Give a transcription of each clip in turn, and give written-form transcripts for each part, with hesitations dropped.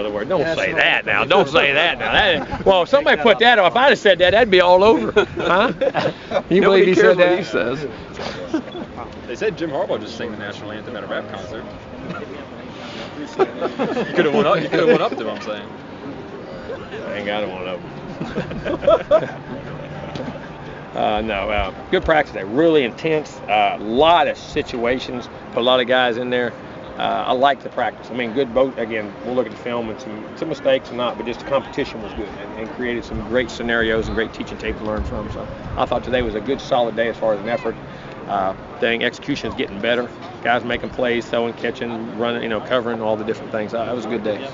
know the word. Don't say that now. Don't say that now. Well, if somebody put that on. If I'd have said that, that'd be all over. Huh? You believe he said that? He says. They said Jim Harbaugh just sang the national anthem at a rap concert. You could have went up. You could have went up to him. I'm saying. I ain't got one of them. No, good practice day. Really intense. A lot of situations. Put a lot of guys in there. I like the practice. I mean, good boat. Again, we'll look at the film and some mistakes and not, but just the competition was good and created some great scenarios and great teaching tape to learn from. So I thought today was a good, solid day as far as an effort. Execution is getting better. Guys making plays, throwing, catching, running, covering, all the different things. It was a good day. I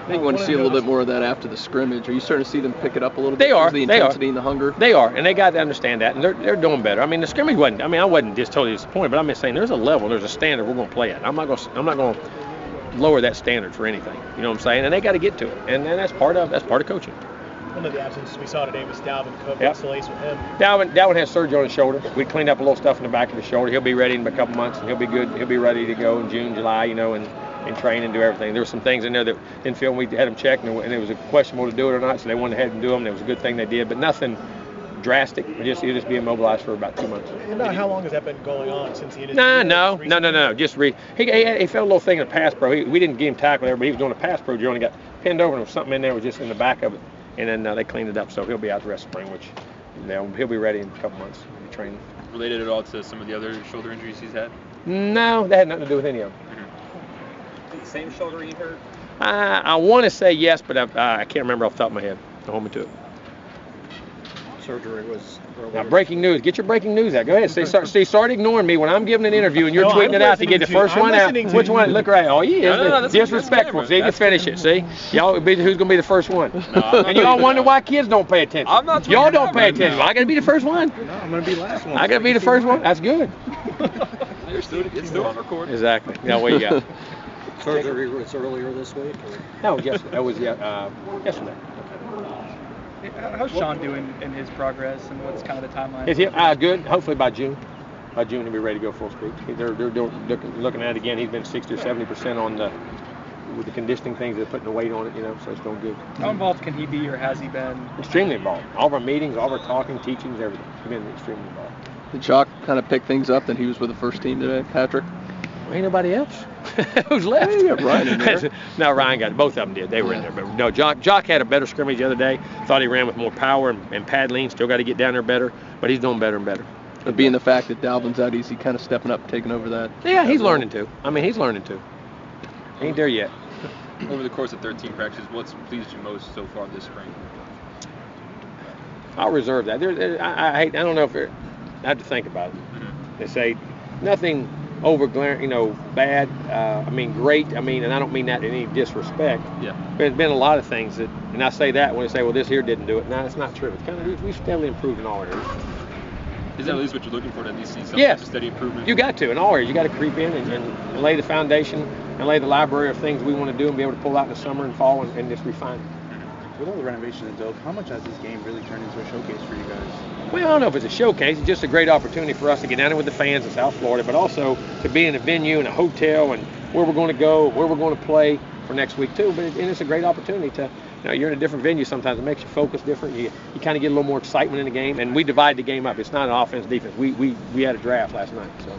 think you want to see a little bit more of that after the scrimmage. Are you starting to see them pick it up a little bit? They are. The intensity and the hunger? They are, and they got to understand that, and they're doing better. I mean, the scrimmage wasn't. I wasn't just totally disappointed, but I'm just saying there's a level, there's a standard we're going to play at. I'm not going to lower that standard for anything. You know what I'm saying? And they got to get to it, and that's part of coaching. One of the absences we saw today was Dalvin Cook. Yep. What's the lace with him? Dalvin has surgery on his shoulder. We cleaned up a little stuff in the back of his shoulder. He'll be ready in a couple months, and he'll be good. He'll be ready to go in June, July, and train and do everything. There were some things in there that didn't feel we had them checked, and it was a questionable to do it or not, so they went ahead and do them. It was a good thing they did, but nothing drastic. He'll just be immobilized for about 2 months. About how long has that been going on since he did? No. Just he felt a little thing in the pass pro. We didn't get him tackled there, but he was doing a pass pro drill and he got pinned over, and there was something in there was just in the back of it. And then they cleaned it up, so he'll be out the rest of spring, which he'll be ready in a couple months. He'll be training. Related at all to some of the other shoulder injuries he's had? No, that had nothing to do with any of them. Mm-hmm. The same shoulder he hurt? I want to say yes, but I can't remember off the top of my head. Don't hold me to it. Surgery was earlier. Now, breaking news. Get your breaking news out. Go ahead. Start ignoring me when I'm giving an interview and you're tweeting it out to get the first one out. Which one? Look right. Oh, he is. No, disrespectful. See, you finish it. See, y'all, who's going to be the first one? And y'all wonder why kids don't pay attention. I'm not. Y'all don't pay attention. I got to be the first one. No, I'm going to be last one. I got to be the first one. That's good. It's still on record. Exactly. Now, what you got? Surgery was earlier this week? No, yes, that was yesterday. How's Sean doing in his progress, and what's kind of the timeline? Is he good? Hopefully by June. By June he'll be ready to go full speed. They're looking at it again. He's been 60 or 70% with the conditioning things. They're putting the weight on it, so it's going good. How involved can he be, or has he been? Extremely involved. All of our meetings, all of our talking, teachings, everything. He's been extremely involved. Did Jock kind of pick things up that he was with the first team today, Patrick? Ain't nobody else. Who's left? You got Ryan in there. No, Ryan got it. Both of them did. They were in there. But no, Jock had a better scrimmage the other day. Thought he ran with more power and pad lean. Still got to get down there better, but he's doing better and better. But being the fact that Dalvin's out, is he kind of stepping up, taking over that? Yeah, he's learning to. He's learning to. Ain't there yet. Over the course of 13 practices, what's pleased you most so far this spring? I'll reserve that. I don't know if I have to think about it. Mm-hmm. They say nothing over glaring, bad. Great. And I don't mean that in any disrespect. Yeah. There's been a lot of things that, and I say that when they say, well, this here didn't do it. No, it's not true. It's kind of we've steadily improved in all areas. Is that at least what you're looking for? To at least see some steady improvement? You got to in all areas. You got to creep in and lay the foundation and lay the library of things we want to do and be able to pull out in the summer and fall and just refine it. With all the renovation and dope, how much has this game really turned into a showcase for you guys? Well, I don't know if it's a showcase. It's just a great opportunity for us to get down there with the fans in South Florida, but also to be in a venue and a hotel and where we're going to go, where we're going to play for next week too. But it's a great opportunity to, you're in a different venue sometimes. It makes you focus different. You kind of get a little more excitement in the game. And we divide the game up. It's not an offense, defense. We had a draft last night, so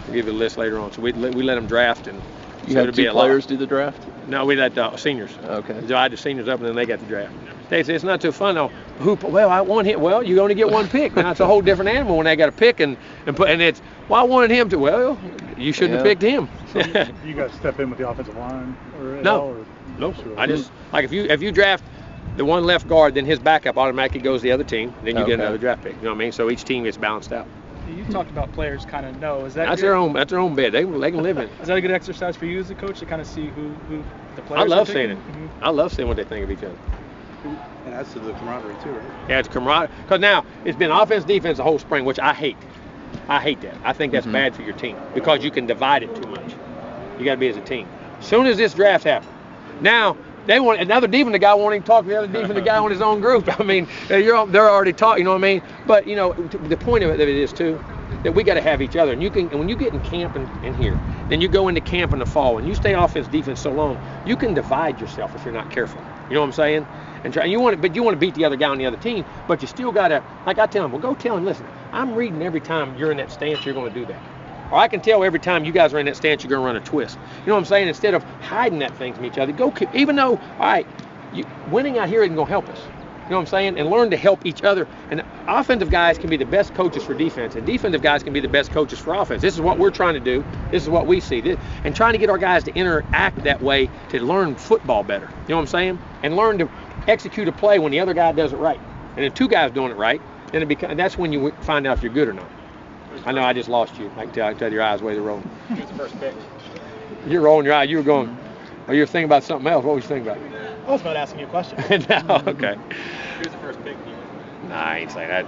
we'll give you a list later on. So we let them draft and. You had two players do the draft? No, we let seniors. Okay. Divide the seniors up, and then they got the draft. They say it's not too fun though. I want him. Well, you only get one pick. Now it's a whole different animal when they got a pick and it's. Well, I wanted him to. Well, you shouldn't have picked him. So you guys step in with the offensive line or no? Sure. I just if you draft the one left guard, then his backup automatically goes to the other team. Then you get another draft pick. You know what I mean? So each team gets balanced out. You talked about players kind of know. Is that that's their own bed. They can live in. Is that a good exercise for you as a coach to kind of see who the players? I love are seeing it. Mm-hmm. I love seeing what they think of each other. And that's to the camaraderie too, right? Yeah, it's camaraderie. Because now it's been offense, defense the whole spring, which I hate. I hate that. I think that's bad for your team because you can divide it too much. You got to be as a team. As soon as this draft happened, now. They want another defensive guy wanting to talk to the other defensive guy on his own group. They're already talking. You know what I mean? But the point of it is too. that we got to have each other. And when you get in camp in here, then you go into camp in the fall, and you stay offense, defense so long, you can divide yourself if you're not careful. You know what I'm saying? And you want to beat the other guy on the other team, but you still got to, like I tell him, well, go tell him, listen, I'm reading every time you're in that stance, you're going to do that. Or I can tell every time you guys are in that stance, you're going to run a twist. You know what I'm saying? Instead of hiding that thing from each other, even though, all right, winning out here isn't going to help us. You know what I'm saying? And learn to help each other. And offensive guys can be the best coaches for defense, and defensive guys can be the best coaches for offense. This is what we're trying to do. This is what we see. And trying to get our guys to interact that way to learn football better. You know what I'm saying? And learn to execute a play when the other guy does it right. And if two guys doing it right, then that's when you find out if you're good or not. I know I just lost you. I can tell your eyes the way they're rolling. Who's the first pick? You're rolling your eye. You were going, you were thinking about something else. What was you thinking about? I was about asking you a question. No, okay. Who's the first pick? Nah, I ain't saying that.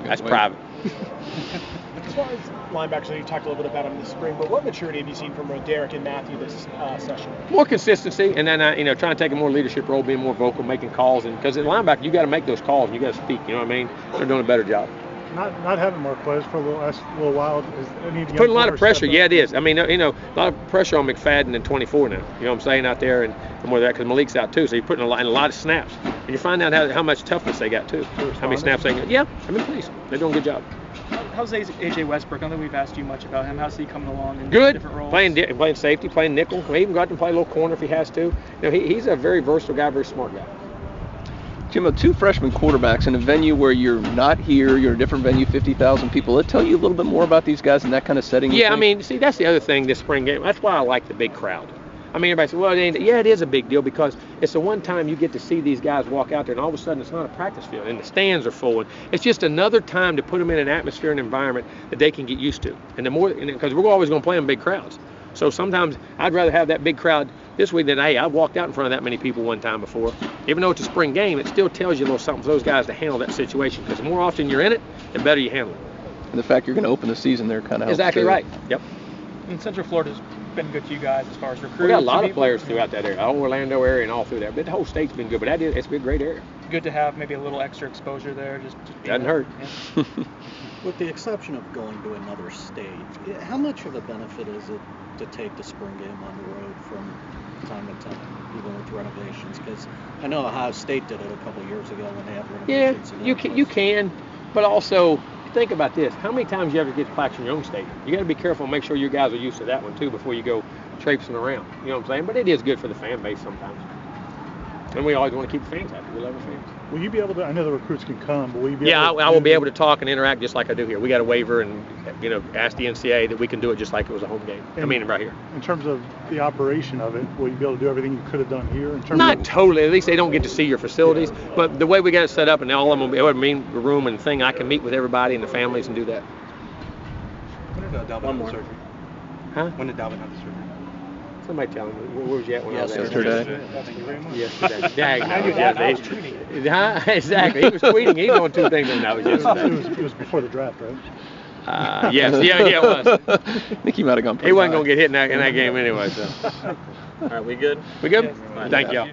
That's private. As far as linebackers, you talked a little bit about them this spring, but what maturity have you seen from Derek and Matthew this session? More consistency, and then trying to take a more leadership role, being more vocal, making calls, and because at linebacker you got to make those calls and you got to speak. You know what I mean? They're doing a better job. Not having more players for a little while is putting a lot of pressure. Yeah, it is. I mean, a lot of pressure on McFadden in 24 now. You know what I'm saying out there, and more of that because Malik's out too. So you're putting a lot of snaps, and you find out how much toughness they got too. How many snaps they got? Yeah, I mean, please, they're doing a good job. How's AJ Westbrook? I don't think we've asked you much about him. How's he coming along in good. Different roles? Playing safety, playing nickel. He even got to play a little corner if he has to. He's a very versatile guy, very smart guy. Jimbo, two freshman quarterbacks in a venue where you're not here, you're a different venue, 50,000 people. Let tell you a little bit more about these guys in that kind of setting. Yeah, I mean, see, that's the other thing this spring game. That's why I like the big crowd. I mean, everybody says, well, it is a big deal because it's the one time you get to see these guys walk out there, and all of a sudden it's not a practice field, and the stands are full. And it's just another time to put them in an atmosphere and environment that they can get used to. And the more, because we're always going to play in big crowds. So sometimes I'd rather have that big crowd this week than, hey, I've walked out in front of that many people one time before. Even though it's a spring game, it still tells you a little something for those guys to handle that situation. Because the more often you're in it, the better you handle it. And the fact you're going to open the season there kind of helps. Exactly right. Yep. And Central Florida's been good to you guys as far as recruiting. We got a lot of players throughout that area, the whole Orlando area and all through there. But the whole state's been good. But it's been a great area. Good to have maybe a little extra exposure there. Just doesn't hurt. Yeah. With the exception of going to another state, how much of a benefit is it to take the spring game on the road from time to time, even with renovations? Because I know Ohio State did it a couple of years ago when they had renovations. Yeah, you can, but also think about this. How many times you ever get plaques in your own state? You got to be careful and make sure you guys are used to that one too before you go traipsing around. You know what I'm saying? But it is good for the fan base sometimes. And we always want to keep the fans happy. We love our fans. Will you be able to, I know the recruits can come, but will you be able to? I will be able to talk and interact just like I do here. We got a waiver and, ask the NCAA that we can do it just like it was a home game. Right here. In terms of the operation of it, will you be able to do everything you could have done here? In terms Not of, totally. At least they don't get to see your facilities. Yeah. But the way we got it set up and all of them, it would mean the room and thing, I can meet with everybody and the families and do that. When did Dalvin have the surgery? Huh? When did Dalvin have the surgery? Somebody tell me, where was you at when I was there? Yesterday. Thank you very much. Yesterday. Dang, I knew that. I was tweeting. Huh? Exactly. He was tweeting. He was doing two things, and that was yesterday. It was before the draft, right? Yes. Yeah, it was. I think he might have gone pretty He wasn't high. going to get hit in that game anyway. So. All right, we good? We good? Yes. Thank y'all.